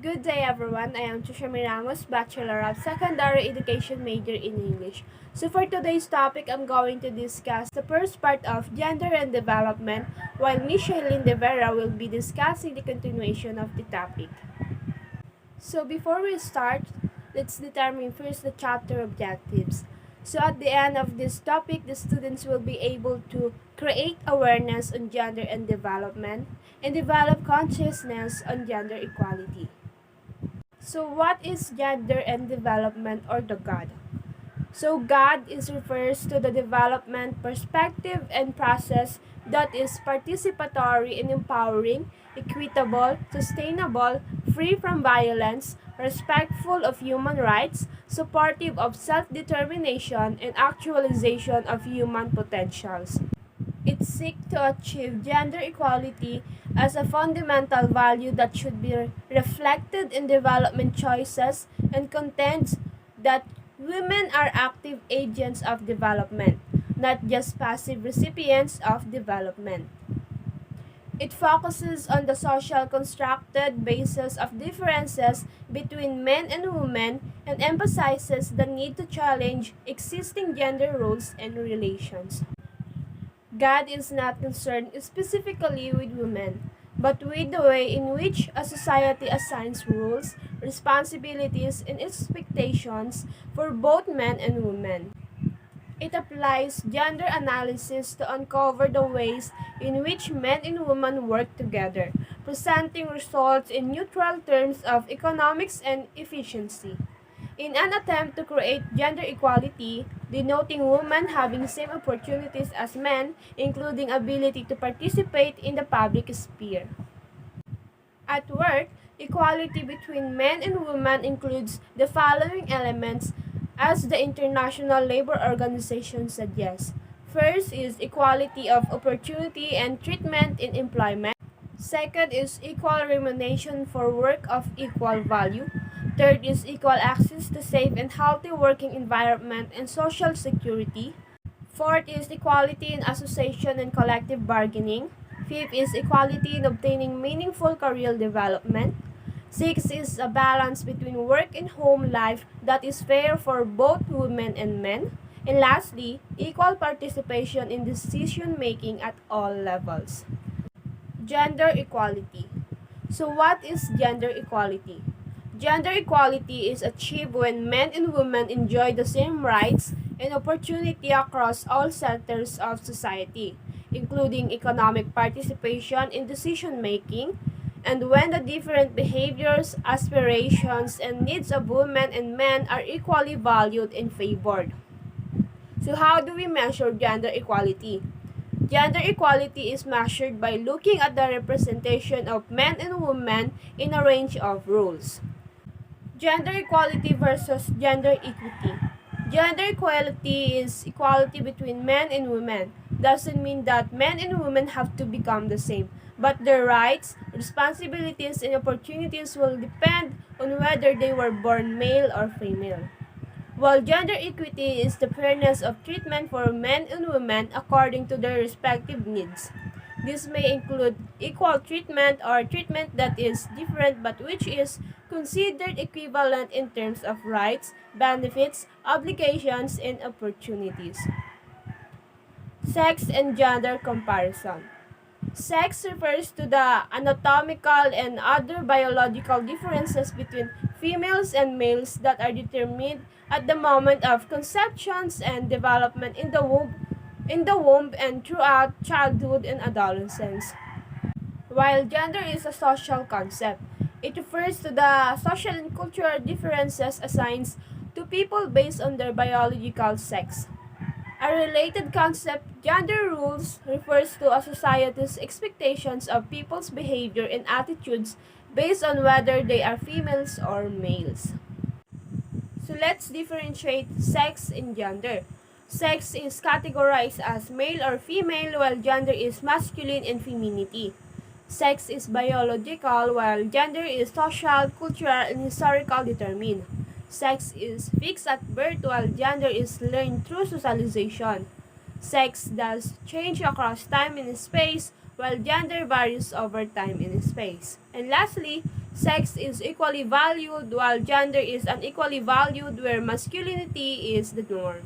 Good day everyone, I am Trisha Miramos, Bachelor of Secondary Education major in English. So for today's topic, I'm going to discuss the first part of gender and development, while Miss Shailene De Vera will be discussing the continuation of the topic. So before we start, let's determine first the chapter objectives. So at the end of this topic, the students will be able to create awareness on gender and development and develop consciousness on gender equality. So what is gender and development or the God? So God refers to the development perspective and process that is participatory and empowering, equitable, sustainable, free from violence, respectful of human rights, supportive of self-determination, and actualization of human potentials. It seeks to achieve gender equality as a fundamental value that should be reflected in development choices and contends that women are active agents of development, not just passive recipients of development. It focuses on the social constructed basis of differences between men and women and emphasizes the need to challenge existing gender roles and relations. God is not concerned specifically with women, but with the way in which a society assigns rules, responsibilities, and expectations for both men and women. It applies gender analysis to uncover the ways in which men and women work together, presenting results in neutral terms of economics and efficiency. In an attempt to create gender equality, denoting women having same opportunities as men, including ability to participate in the public sphere. At work, equality between men and women includes the following elements as the International Labor Organization suggests. First is equality of opportunity and treatment in employment. Second is equal remuneration for work of equal value. Third is equal access to safe and healthy working environment and social security. Fourth is equality in association and collective bargaining. Fifth is equality in obtaining meaningful career development. Sixth is a balance between work and home life that is fair for both women and men. And lastly, equal participation in decision making at all levels. Gender equality. So what is gender equality? Gender equality is achieved when men and women enjoy the same rights and opportunity across all sectors of society, including economic participation in decision making, and when the different behaviors, aspirations, and needs of women and men are equally valued and favored. So how do we measure gender equality? Gender equality is measured by looking at the representation of men and women in a range of roles. Gender equality versus gender equity. Gender equality is equality between men and women. Doesn't mean that men and women have to become the same, but their rights, responsibilities, and opportunities will depend on whether they were born male or female. While gender equity is the fairness of treatment for men and women according to their respective needs. This may include equal treatment or treatment that is different but which is considered equivalent in terms of rights, benefits, obligations, and opportunities. Sex and gender comparison. Sex refers to the anatomical and other biological differences between females and males that are determined at the moment of conception and development in the womb and throughout childhood and adolescence. While gender is a social concept, it refers to the social and cultural differences assigned to people based on their biological sex. A related concept, gender rules, refers to a society's expectations of people's behavior and attitudes based on whether they are females or males. So let's differentiate sex and gender. Sex is categorized as male or female, while gender is masculine and femininity. Sex is biological, while gender is social, cultural, and historical determined. Sex is fixed at birth, while gender is learned through socialization. Sex does change across time and space, while gender varies over time and space. And lastly, sex is equally valued while gender is unequally valued where masculinity is the norm.